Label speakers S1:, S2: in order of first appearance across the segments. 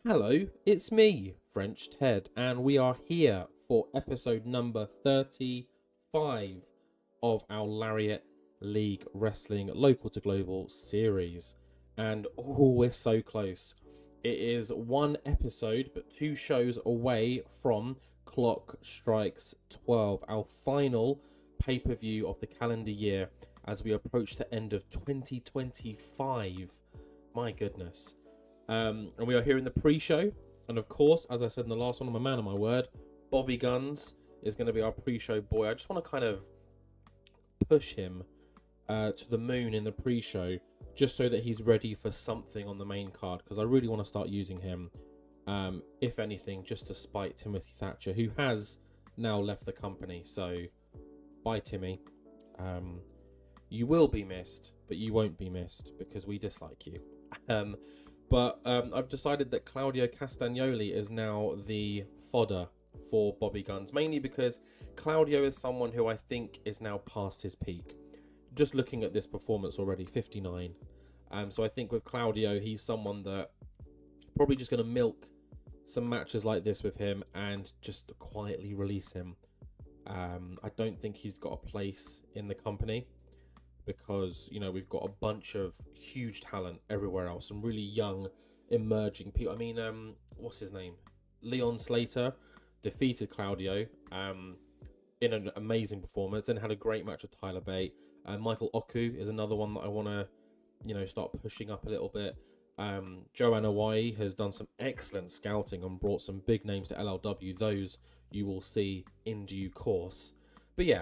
S1: Hello, it's me, French Ted, and we are here for episode number 35 of our Lariat League Wrestling Local to Global series. And we're so close. It is one episode, but two shows away from Clock Strikes 12, our final pay-per-view of the calendar year as we approach the end of 2025. My goodness. And we are here in the pre-show, and of course, as I said in the last one, I'm a man of my word. Bobby Guns is going to be our pre-show boy. I just want to kind of push him to the moon in the pre-show, just so that he's ready for something on the main card, because I really want to start using him, if anything, just to spite Timothy Thatcher, who has now left the company. So, bye, Timmy. You will be missed, but you won't be missed because we dislike you. But I've decided that Claudio Castagnoli is now the fodder for Bobby Guns, mainly because Claudio is someone who I think is now past his peak. Just looking at this performance already, 59. So I think with Claudio, he's someone that probably just going to milk some matches like this with him and just quietly release him. I don't think he's got a place in the company, because, you know, we've got a bunch of huge talent everywhere else, some really young, emerging people. I mean, what's his name? Leon Slater defeated Claudio in an amazing performance, and had a great match with Tyler Bate. Michael Oku is another one that I want to, you know, start pushing up a little bit. Joan has done some excellent scouting and brought some big names to LLW. Those you will see in due course. But yeah,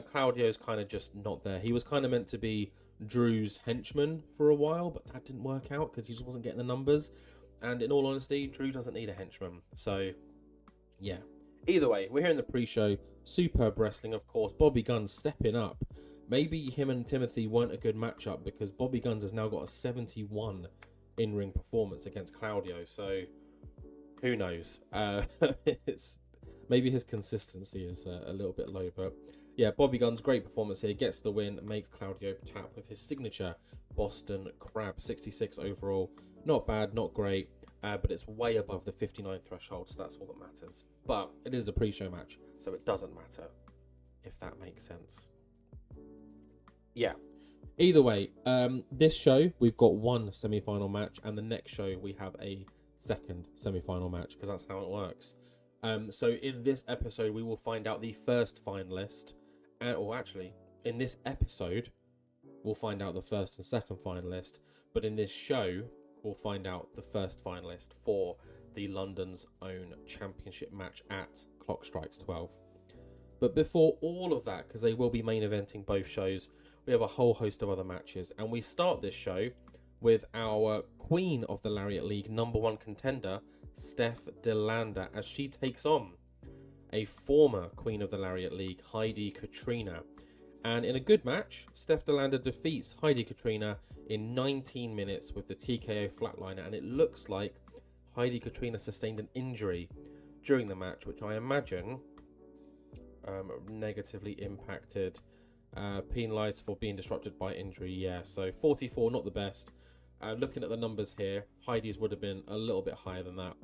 S1: Claudio's kind of just not there. He was kind of meant to be Drew's henchman for a while, but that didn't work out because he just wasn't getting the numbers. And in all honesty, Drew doesn't need a henchman. So, yeah. Either way, we're here in the pre-show. Superb wrestling, of course. Bobby Guns stepping up. Maybe him and Timothy weren't a good matchup, because Bobby Guns has now got a 71 in-ring performance against Claudio. So, who knows? It's maybe his consistency is a little bit low, but yeah, Bobby Guns, great performance here, gets the win, makes Claudio tap with his signature Boston Crab, 66 overall. Not bad, not great, but it's way above the 59 threshold, so that's all that matters. But it is a pre-show match, so it doesn't matter, if that makes sense. Yeah. Either way, this show, we've got one semi-final match, and the next show we have a second semi-final match, because that's how it works. So in this episode, we will find out the first finalist, or actually, in this episode, we'll find out the first and second finalist, but in this show, we'll find out the first finalist for the London's own championship match at Clock Strikes 12. But before all of that, because they will be main eventing both shows, we have a whole host of other matches, and we start this show with our queen of the Lariat League, number one contender, Steph DeLander, as she takes on a former queen of the Lariat League, Heidi Katrina. And in a good match, Steph DeLander defeats Heidi Katrina in 19 minutes with the TKO flatliner, and it looks like Heidi Katrina sustained an injury during the match, which I imagine negatively impacted, penalised for being disrupted by injury. Yeah, so 44, not the best. Looking at the numbers here, Heidi's would have been a little bit higher than that.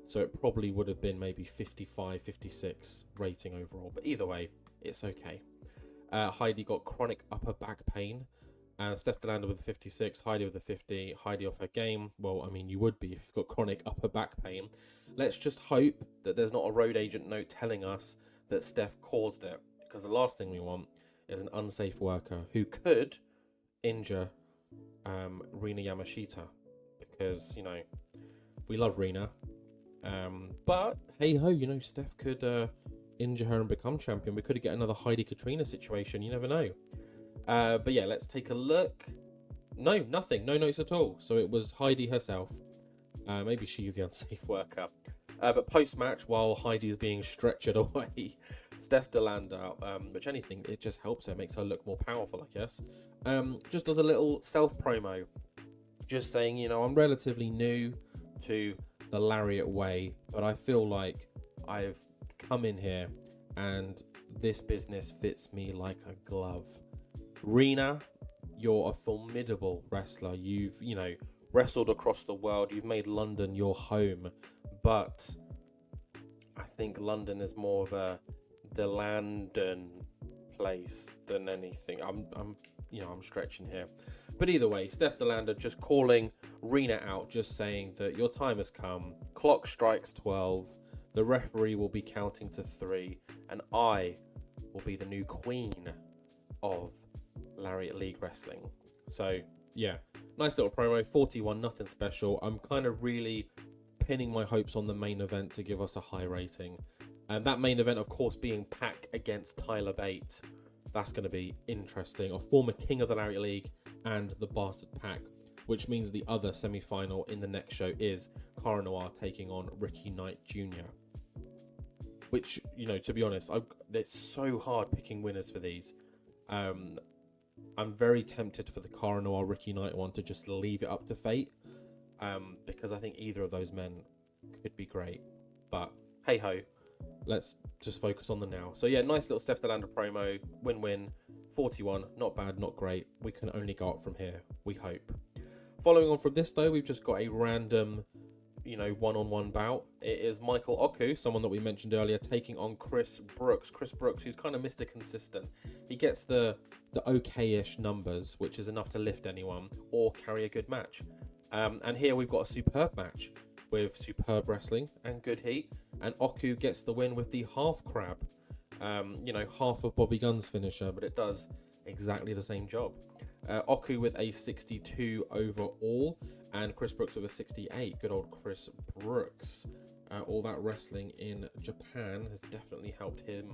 S1: So it probably would have been maybe 55, 56 rating overall. But either way, it's okay. Heidi got chronic upper back pain. Steph DeLander with a 56, Heidi with a 50. Heidi off her game. Well, I mean, you would be if you've got chronic upper back pain. Let's just hope that there's not a road agent note telling us that Steph caused it. Because the last thing we want is an unsafe worker who could injure Rina Yamashita, because, you know, we love Rina, but hey ho, you know, Steph could injure her and become champion. We could get another Heidi Katrina situation, you never know. But yeah, let's take a look. No, nothing, no notes at all. So it was Heidi herself. Maybe she's the unsafe worker. But post-match, while Heidi's being stretchered away, Steph DeLander, which anything, it just helps her, makes her look more powerful, I guess, just does a little self-promo, just saying, you know, I'm relatively new to the Lariat way, but I feel like I've come in here and this business fits me like a glove. Rina, you're a formidable wrestler. You've, you know, wrestled across the world. You've made London your home, but I think London is more of a London place than anything. I'm stretching here, but either way, Steph DeLander just calling Rena out, just saying that your time has come. Clock strikes 12. The referee will be counting to 3, and I will be the new queen of Lariat League Wrestling. So yeah, nice little promo. 41, nothing special. I'm kind of really pinning my hopes on the main event to give us a high rating. And that main event, of course, being Pac against Tyler Bate. That's going to be interesting. A former king of the Lariat League and the Bastard Pac, which means the other semi-final in the next show is Cara Noir taking on Ricky Knight Jr. Which, to be honest, it's so hard picking winners for these. I'm very tempted for the Cara Noir Ricky Knight one to just leave it up to fate. Because I think either of those men could be great. But hey ho, let's just focus on the now. So yeah, nice little Steph DeLander promo, win-win, 41, not bad, not great. We can only go up from here, we hope. Following on from this though, we've just got a random, one-on-one bout. It is Michael Oku, someone that we mentioned earlier, taking on Chris Brooks. Chris Brooks, who's kind of Mr. Consistent. He gets the okay-ish numbers, which is enough to lift anyone or carry a good match. And here we've got a superb match with superb wrestling and good heat. And Oku gets the win with the half crab. Half of Bobby Gunn's finisher, but it does exactly the same job. Oku with a 62 overall and Chris Brooks with a 68. Good old Chris Brooks. All that wrestling in Japan has definitely helped him,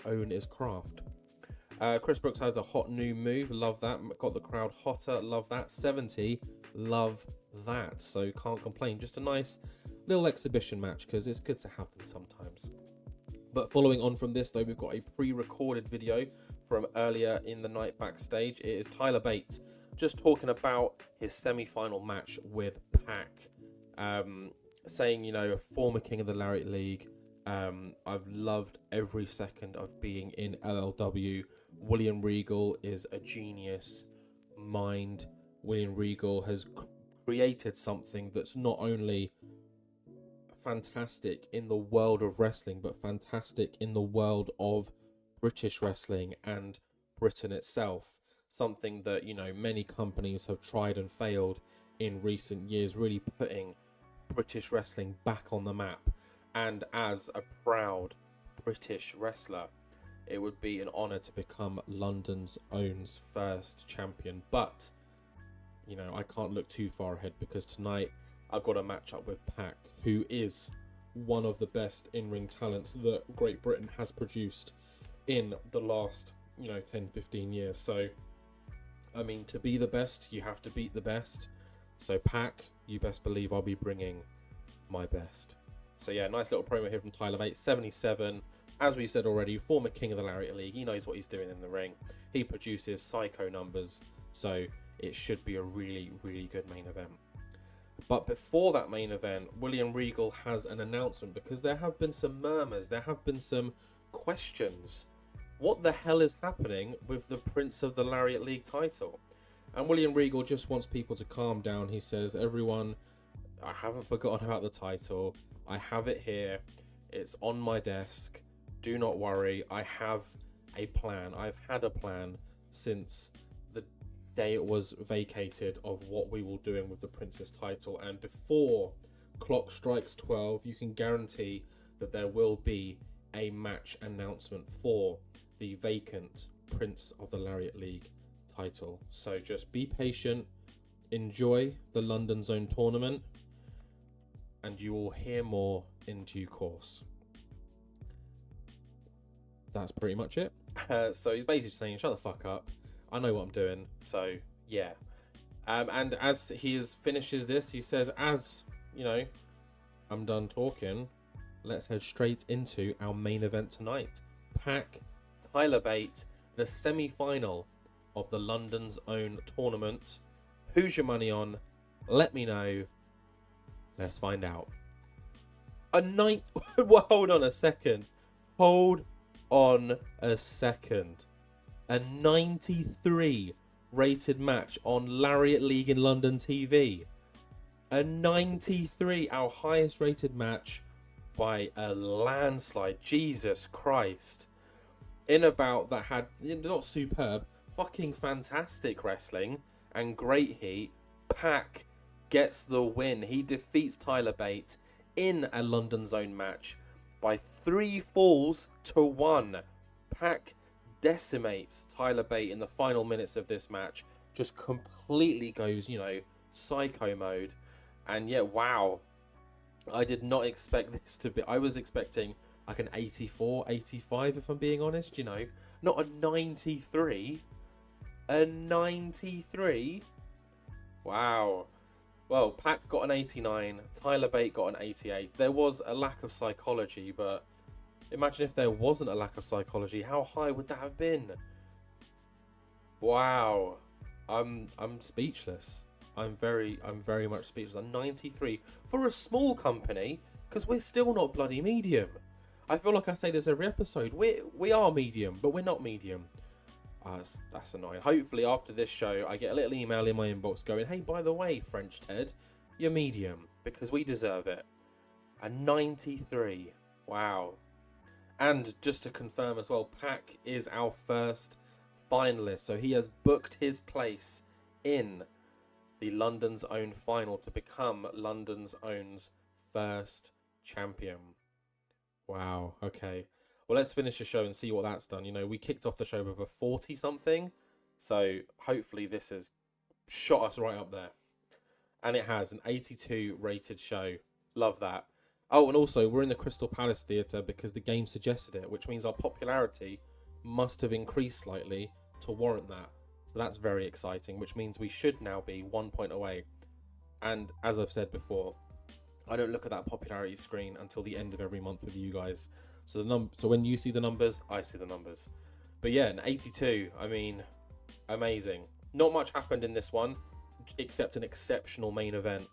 S1: own his craft. Chris Brooks has a hot new move. Love that. Got the crowd hotter. Love that. 70. Love that. So can't complain. Just a nice little exhibition match because it's good to have them sometimes. But following on from this though, we've got a pre-recorded video from earlier in the night backstage. It is Tyler Bate just talking about his semi-final match with Pac. Saying, a former king of the Lariat League. I've loved every second of being in LLW. William Regal is a genius mind. William Regal has created something that's not only fantastic in the world of wrestling, but fantastic in the world of British wrestling and Britain itself. Something that, many companies have tried and failed in recent years, really putting British wrestling back on the map. And as a proud British wrestler, it would be an honour to become London's own first champion. But, I can't look too far ahead because tonight I've got a match up with Pac, who is one of the best in-ring talents that Great Britain has produced in the last, 10-15 years. So, to be the best, you have to beat the best. So Pac, you best believe I'll be bringing my best. So yeah, nice little promo here from Tyler Bate. 77, as we said already, former king of the Lariat League. He knows what he's doing in the ring. He produces psycho numbers, so it should be a really, really good main event. But before that main event, William Regal has an announcement because there have been some murmurs, there have been some questions. What the hell is happening with the Prince of the Lariat League title? And William Regal just wants people to calm down. He says, everyone, I haven't forgotten about the title. I have it here. It's on my desk. Do not worry. I have a plan. I've had a plan since the day it was vacated of what we will do with the Princess title. And before Clock Strikes 12, you can guarantee that there will be a match announcement for the vacant Prince of the Lariat League title. So just be patient, enjoy the London Zone tournament, and you will hear more in due course. That's pretty much it. So he's basically saying, shut the fuck up, I know what I'm doing. So yeah, and as he finishes this, he says, as I'm done talking, let's head straight into our main event tonight. Pac, Tyler Bate, the semi-final of the London's own tournament. Who's your money on? Let me know. Let's find out. Well, hold on a second. A 93 rated match on Lariat League in London TV. A 93, our highest rated match by a landslide. Jesus Christ. In a bout that had, not superb, fucking fantastic wrestling and great heat, Pac gets the win. He defeats Tyler Bate in a London Zone match by 3 falls to 1. Pac decimates Tyler Bate in the final minutes of this match. Just completely goes, psycho mode. And yet, wow. I did not expect this to be... I was expecting like an 84, 85, if I'm being honest, Not a 93. A 93? Wow. Well, Pac got an 89. Tyler Bate got an 88. There was a lack of psychology, but imagine if there wasn't a lack of psychology. How high would that have been? Wow. I'm speechless. I'm very much speechless. A 93 for a small company, because we're still not bloody medium. I feel like I say this every episode. We are medium, but we're not medium. That's annoying. Hopefully after this show, I get a little email in my inbox going, hey, by the way, French Ted, you're medium, because we deserve it. A 93. Wow. And just to confirm as well, Pac is our first finalist. So he has booked his place in the London's Own final to become London's Own's first champion. Wow, okay. Well, let's finish the show and see what that's done. We kicked off the show with a 40-something, so hopefully this has shot us right up there. And it has, an 82 rated show. Love that. Oh, and also, we're in the Crystal Palace Theatre because the game suggested it, which means our popularity must have increased slightly to warrant that. So that's very exciting, which means we should now be 1 point away. And as I've said before, I don't look at that popularity screen until the end of every month with you guys. So so when you see the numbers, I see the numbers. But yeah, an 82, amazing. Not much happened in this one, except an exceptional main event.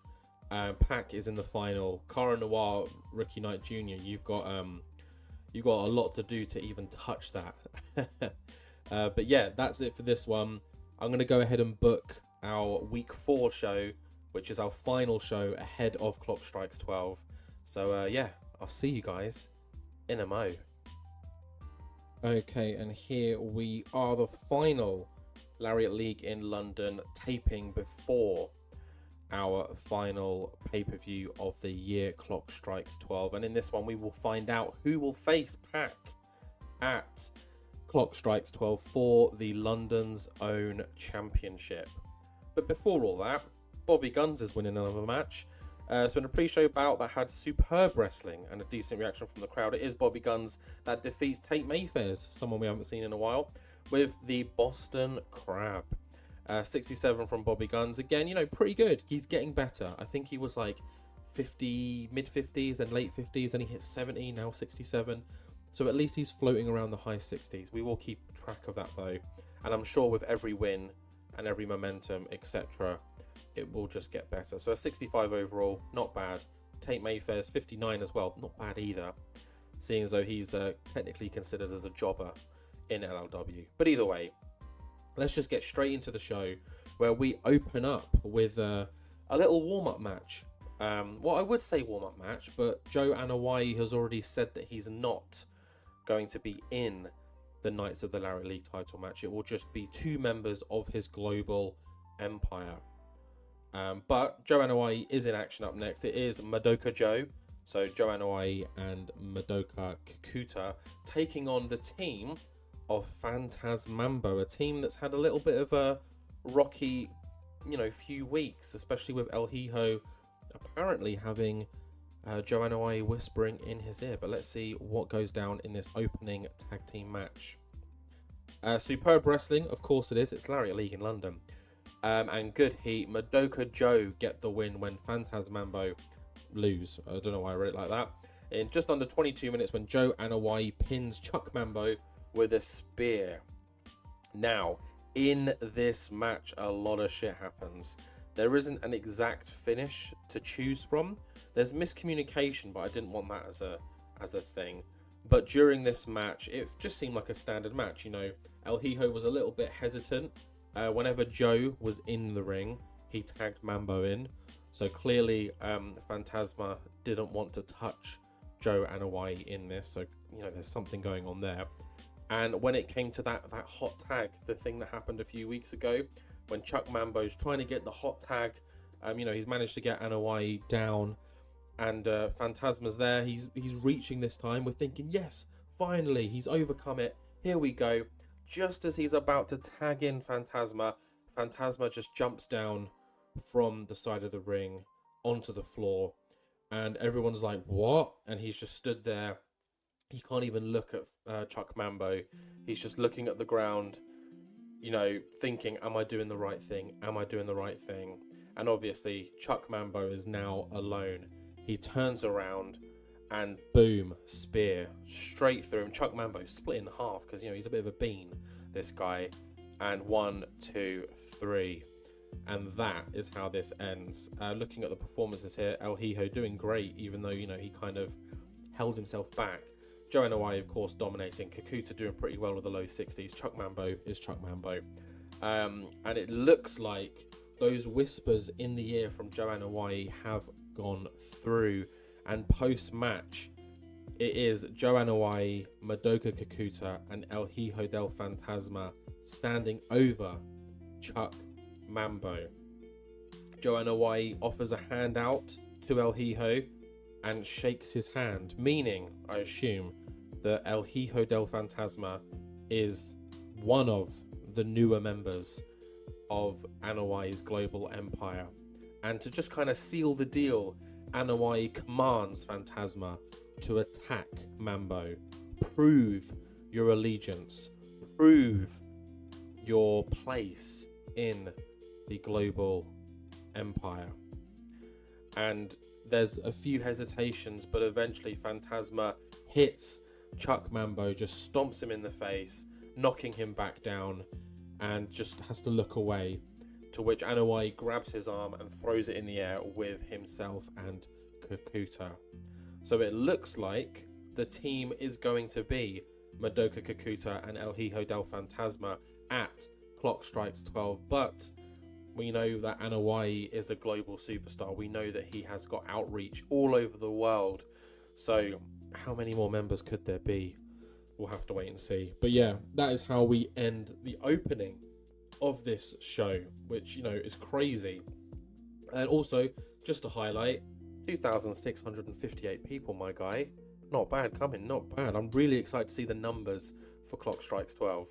S1: Pac is in the final. Cara, Noir, Ricky Knight Jr. You've got a lot to do to even touch that. But yeah, that's it for this one. I'm going to go ahead and book our week 4 show, which is our final show ahead of Clock Strikes 12. So yeah, I'll see you guys in a mo. Okay, and here we are, the final Lariat League in London taping before our final pay-per-view of the year, Clock Strikes 12. And in this one, we will find out who will face Pac at Clock Strikes 12 for the London's Own Championship. But before all that, Bobby Guns is winning another match. So in a pre-show bout that had superb wrestling and a decent reaction from the crowd, it is Bobby Guns that defeats Tate Mayfair's, someone we haven't seen in a while, with the Boston Crab. 67 from Bobby Guns. Again, pretty good. He's getting better. I think he was like 50, mid-50s, then late 50s, then he hit 70, now 67. So at least he's floating around the high 60s. We will keep track of that though. And I'm sure with every win and every momentum, etc., it will just get better. So a 65 overall, not bad. Tate Mayfair's 59 as well, not bad either, seeing as though he's technically considered as a jobber in LLW. But either way, let's just get straight into the show, where we open up with a little warm-up match. Well, I would say warm-up match, but Joe Anoa'i has already said that he's not going to be in the Knights of the Lariat League title match. It will just be 2 members of his global empire. But Joe Anoa'i is in action up next. It is Madoka Joe, so Joe Anoa'i and Madoka Kikuta taking on the team of Fantasma Mambo, a team that's had a little bit of a rocky, few weeks, especially with El Hijo apparently having Joe Anoa'i whispering in his ear. But let's see what goes down in this opening tag team match. Superb wrestling, of course it is. It's Lariat League in London. And good heat. Madoka Joe get the win when Fantasma Mambo lose. I don't know why I read it like that. In just under 22 minutes, when Joe Anoa'i pins Chuck Mambo with a spear. Now, in this match, a lot of shit happens. There isn't an exact finish to choose from. There's miscommunication, but I didn't want that as a thing. But during this match, it just seemed like a standard match. El Hijo was a little bit hesitant. Whenever Joe was in the ring, he tagged Mambo in. So clearly, Fantasma didn't want to touch Joe and Hawaii in this. So, there's something going on there. And when it came to that hot tag, the thing that happened a few weeks ago, when Chuck Mambo's trying to get the hot tag, he's managed to get Hawaii down, and Fantasma's there. He's reaching this time. We're thinking, yes, finally, he's overcome it. Here we go. Just as he's about to tag in Fantasma just jumps down from the side of the ring onto the floor, and everyone's like, what? And he's just stood there. He can't even look at Chuck Mambo. He's just looking at the ground, thinking, am I doing the right thing? Am I doing the right thing? And obviously, Chuck Mambo is now alone. He turns around and boom, spear straight through him. Chuck Mambo split in half because, he's a bit of a bean, this guy. And 1, 2, 3. And that is how this ends. Looking at the performances here, El Hijo doing great, even though, he kind of held himself back. Joe and Hawaii, of course, dominating. Kakuta doing pretty well with the low 60s. Chuck Mambo is Chuck Mambo. And it looks like those whispers in the ear from Joe and Hawaii have gone through. And post-match, it is Joe and Hawaii, Madoka Kakuta, and El Hijo del Fantasma standing over Chuck Mambo. Joe and Hawaii offers a hand out to El Hijo and shakes his hand, meaning, I assume, that El Hijo del Fantasma is one of the newer members of Anoa'i's global empire. And to just kind of seal the deal, Anoa'i commands Fantasma to attack Mambo. Prove your allegiance. Prove your place in the global empire. And there's a few hesitations, but eventually Fantasma hits Chuck Mambo, just stomps him in the face, knocking him back down, and just has to look away, to which Anoa'i grabs his arm and throws it in the air with himself and Kakuta. So it looks like the team is going to be Madoka Kakuta and El Hijo del Fantasma at Clock Strikes 12, but we know that Anoa'i is a global superstar. We know that he has got outreach all over the world. So how many more members could there be? We'll have to wait and see. But yeah, that is how we end the opening of this show, which, is crazy. And also, just to highlight, 2,658 people, my guy. Not bad coming, not bad. I'm really excited to see the numbers for Clock Strikes 12.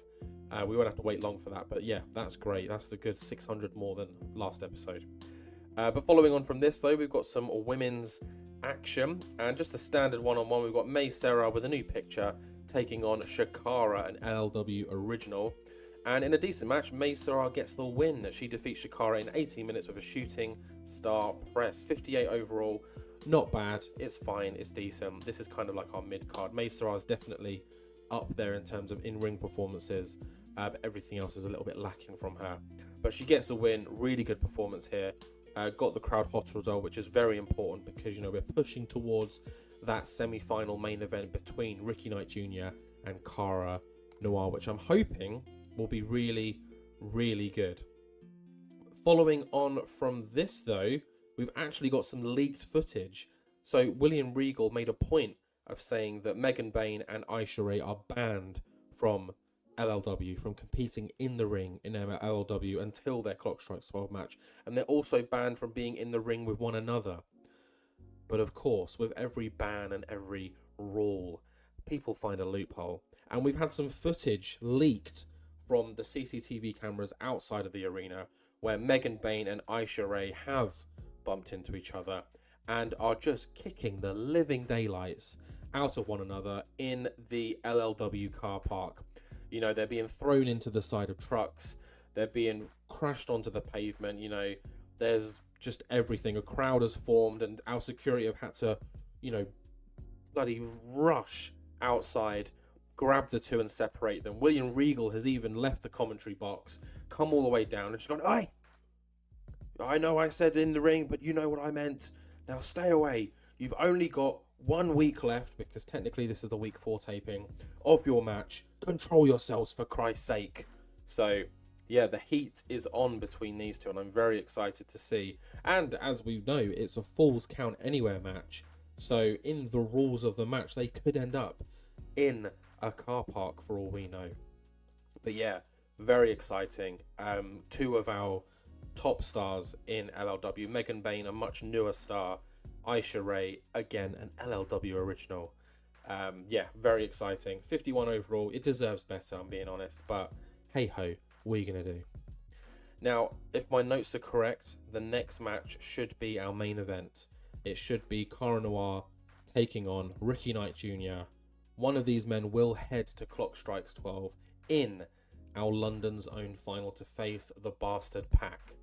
S1: We won't have to wait long for that, but yeah, that's great. That's a good 600 more than last episode. But following on from this, though, we've got some women's action, and just a standard one-on-one. We've got Maysah with a new picture taking on Shakara, an LLW original. And in a decent match, Maysah gets the win. She defeats Shakara in 18 minutes with a shooting star press. 58 overall. Not bad. It's fine. It's decent. This is kind of like our mid-card. Maysah is definitely up there in terms of in-ring performances. But everything else is a little bit lacking from her. But she gets a win. Really good performance here. Got the crowd hot as well, which is very important because, we're pushing towards that semi-final main event between Ricky Knight Jr. and Cara Noir, which I'm hoping will be really, really good. Following on from this, though, we've actually got some leaked footage. So William Regal made a point of saying that Megan Bane and Aisha Ray are banned from LLW, from competing in the ring in LLW until their Clock Strikes 12 match. And they're also banned from being in the ring with one another. But of course, with every ban and every rule, people find a loophole. And we've had some footage leaked from the CCTV cameras outside of the arena where Megan Bane and Aisha Ray have bumped into each other and are just kicking the living daylights out of one another in the LLW car park. They're being thrown into the side of trucks. They're being crashed onto the pavement. There's just everything. A crowd has formed and our security have had to, bloody rush outside, grab the two and separate them. William Regal has even left the commentary box, come all the way down and just gone, "Hey, I know I said in the ring, but you know what I meant. Now stay away. You've only got 1 week left," because technically this is the week 4 taping of your match. Control yourselves, for Christ's sake. So Yeah, the heat is on between these two, and I'm very excited to see. And as we know, it's a Falls Count Anywhere match. So in the rules of the match, they could end up in a car park for all we know. But yeah, very exciting. Two of our top stars in LLW. Megan Bane, a much newer star. Aisha Ray, again, an LLW original. Yeah, very exciting. 51 overall. It deserves better, I'm being honest. But hey ho, what are you going to do? Now, if my notes are correct, the next match should be our main event. It should be Cara Noir taking on Ricky Knight Jr. One of these men will head to Clock Strikes 12 in our London's own final to face the Bastard Pack.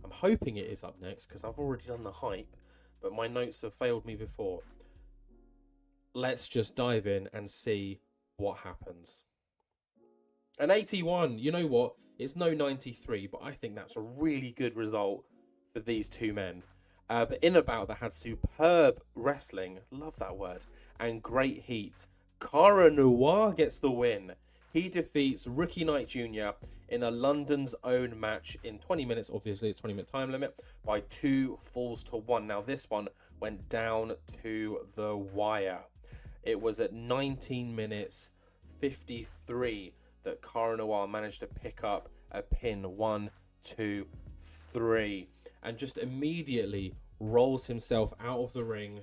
S1: I'm hoping it is up next because I've already done the hype, but my notes have failed me before. Let's just dive in and see what happens. An 81, you know what? It's no 93, but I think that's a really good result for these two men. But in a bout that had superb wrestling, love that word, and great heat, Cara Noir gets the win. He defeats Ricky Knight Jr. in a London's own match in 20 minutes, obviously it's 20-minute time limit, by 2 falls to 1. Now this one went down to the wire. It was at 19 minutes 53 that Cara Noir managed to pick up a pin. 1, 2, 3. And just immediately rolls himself out of the ring,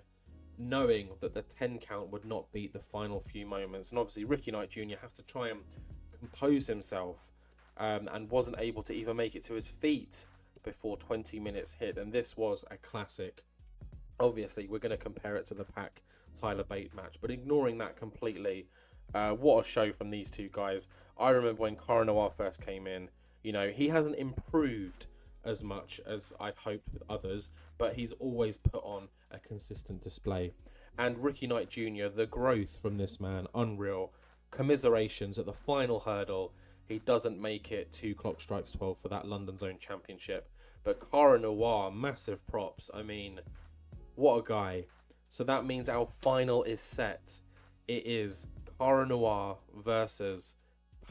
S1: knowing that the 10 count would not beat the final few moments. And obviously Ricky Knight Jr. has to try and compose himself, and wasn't able to even make it to his feet before 20 minutes hit. And this was a classic. Obviously, we're going to compare it to the Pac Tyler Bate match, but ignoring that completely, what a show from these two guys. I remember when Cara Noir first came in, you know, he hasn't improved as much as I'd hoped with others, but he's always put on a consistent display. And Ricky Knight Jr., the growth from this man, unreal. Commiserations at the final hurdle. He doesn't make it to Clock Strikes 12 for that London Zone Championship. But Cara Noir, massive props. I mean, what a guy. So that means our final is set. It is Cara Noir versus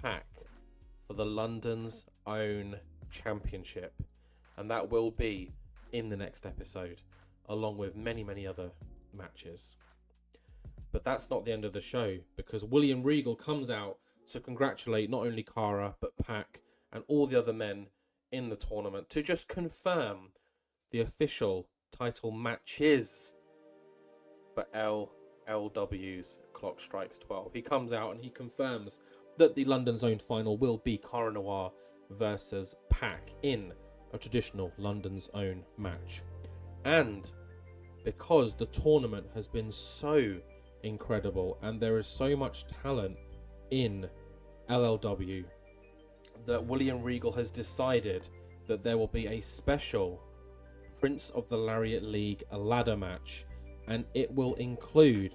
S1: Pac for the London's own championship. And that will be in the next episode, along with many, many other matches. But that's not the end of the show, because William Regal comes out to congratulate not only Cara, but Pac and all the other men in the tournament to just confirm the official title matches for LLW's Clock Strikes 12. He comes out and he confirms that the London Zone final will be Cara Noir versus Pac in a traditional London's own match. And because the tournament has been so incredible and there is so much talent in LLW, that William Regal has decided that there will be a special Prince of the Lariat League ladder match, and it will include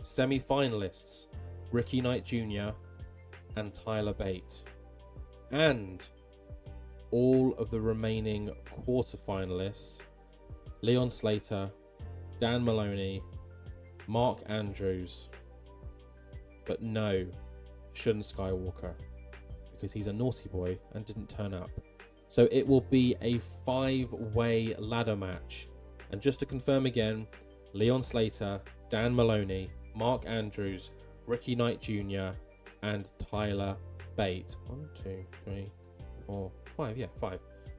S1: semi-finalists Ricky Knight Jr. and Tyler Bate, and all of the remaining quarter-finalists, Leon Slater, Dan Maloney, Mark Andrews, but no Shun Skywalker, because he's a naughty boy and didn't turn up. So it will be a 5-way ladder match. And just to confirm again, Leon Slater, Dan Maloney, Mark Andrews, Ricky Knight Jr. and Tyler Bate. 1, 2, 3, 4, 5. Yeah, 5.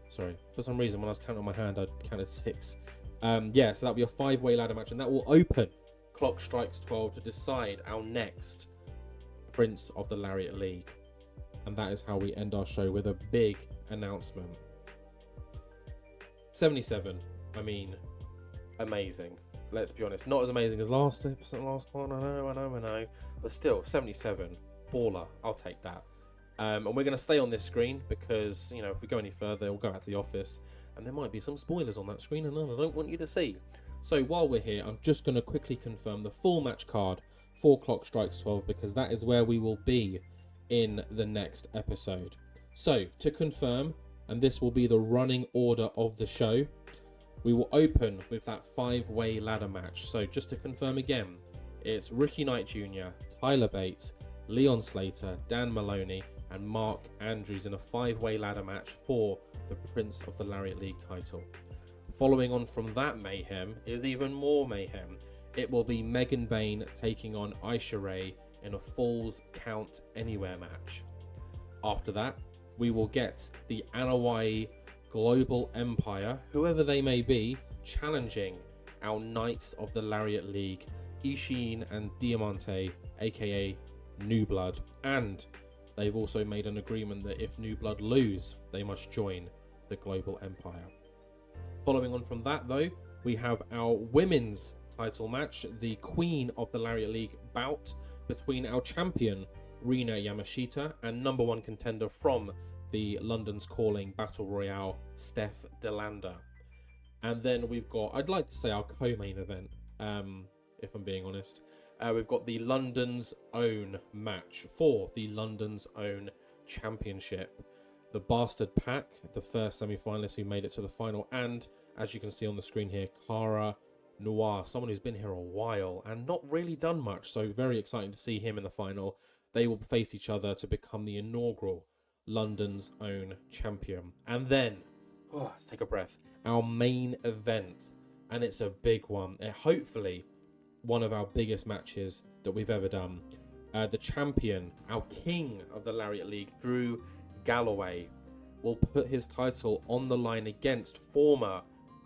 S1: Sorry. For some reason, when I was counting on my hand, I counted 6. Yeah, so that'll be a 5-way ladder match. And that will open Clock Strikes 12 to decide our next Prince of the Lariat League. And that is how we end our show, with a big announcement. 77. I mean, amazing. Let's be honest. Not as amazing as last one. I know. But still, 77. Baller. I'll take that. And we're going to stay on this screen because, you know, if we go any further, we'll go out to the office and there might be some spoilers on that screen and I don't want you to see. So while we're here, I'm just going to quickly confirm the full match card for Clock Strikes 12, because that is where we will be in the next episode. So to confirm, and this will be the running order of the show, we will open with that 5-way ladder match. So just to confirm again, it's Ricky Knight Jr., Tyler Bate, Leon Slater, Dan Maloney and Mark Andrews in a 5-way ladder match for the Prince of the Lariat League title. Following on from that mayhem is even more mayhem. It will be Megan Bane taking on Aisha Ray in a Falls Count Anywhere match. After that, we will get the Anawai Global Empire, whoever they may be, challenging our Knights of the Lariat League, Ishin and Diamante, aka New Blood, and they've also made an agreement that if New Blood lose, they must join the Global Empire. Following on from that though, we have our women's title match, the Queen of the Lariat League bout between our champion Rina Yamashita and number 1 contender from the London's Calling Battle Royale, Steph Delander. And then we've got, I'd like to say our co-main event, if I'm being honest. We've got the London's Own match for the London's Own Championship. The Bastard Pack, the first semi-finalist who made it to the final, and as you can see on the screen here, Cara, Noir, someone who's been here a while and not really done much, so very exciting to see him in the final. They will face each other to become the inaugural London's Own champion. And then, let's take a breath, our main event, and it's a big one. Hopefully one of our biggest matches that we've ever done. The champion, our king of the Lariat League, Drew Galloway, will put his title on the line against former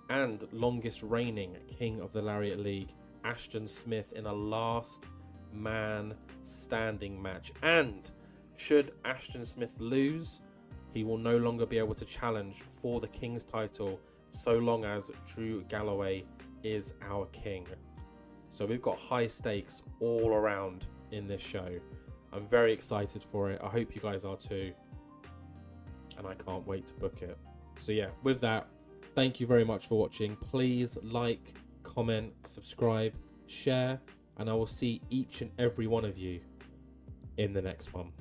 S1: and longest reigning king of the Lariat League, Ashton Smith, in a last man standing match. And should Ashton Smith lose, he will no longer be able to challenge for the king's title so long as Drew Galloway is our king. So we've got high stakes all around in this show. I'm very excited for it. I hope you guys are too. And I can't wait to book it. So yeah, with that, thank you very much for watching. Please like, comment, subscribe, share, and I will see each and every one of you in the next one.